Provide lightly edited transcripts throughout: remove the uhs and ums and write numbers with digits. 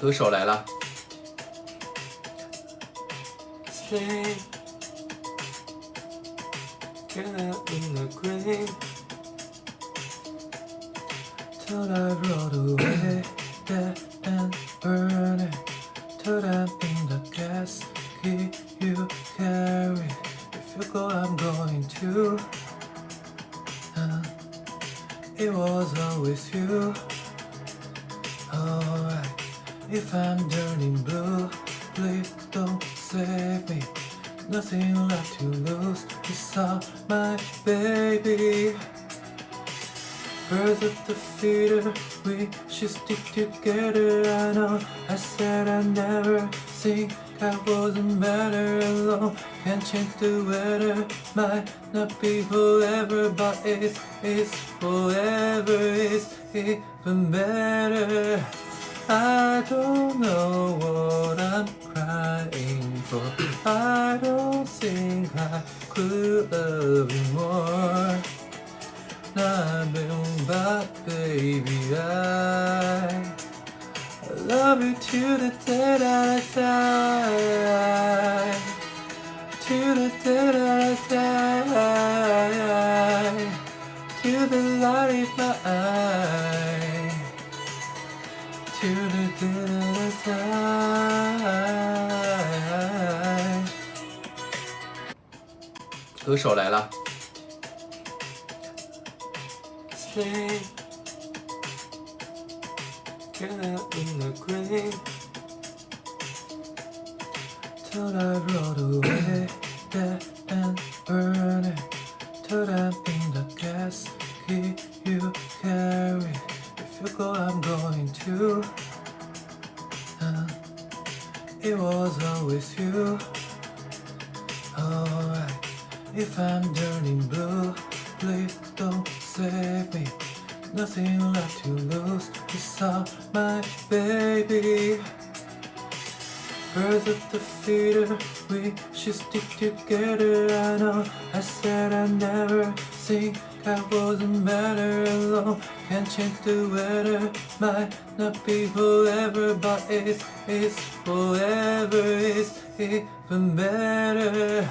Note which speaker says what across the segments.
Speaker 1: 歌手来了。
Speaker 2: Stay together in the grave till I rolled away dead and burning. Till I'm in the casket you carry. If you go, I'm going to. It was always you. Alright, if I'm turning blue, please don't save me. Nothing left to lose. It's all my baby. Birds of the feeder, we should stick together. I know I said I'd never think I wasn't better alone. Can't change the weather, might not be forever, but it's forever, it's even better. I don't know what I'm crying for. I don't think I could love you more. But baby, I love you to the day that I die. To the day that I die. To the light in my eye. To the day that I die.
Speaker 1: 歌手来了。
Speaker 2: Stay together in the grave till I rolled away dead and burning. Till I'm in the casket you carry. If you go, I'm going to. It was always you. Alright, if I'm turning blue, please don't save me. Nothing left to lose. It's all my baby. Birds of the feeder, we should stick together. I know I said I'd never think I wasn't better alone. Can't change the weather, might not be forever, but it's forever, it's even better.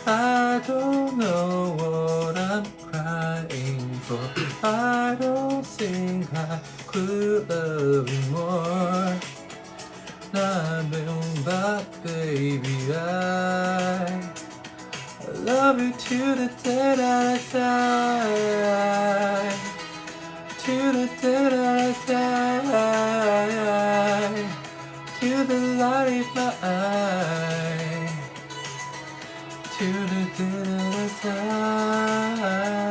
Speaker 2: I don't know what I'm crying for. I don't think I could love you more. But baby, I love you to the day that I die. To the day that I die. To the light in my eye. To the day that I die.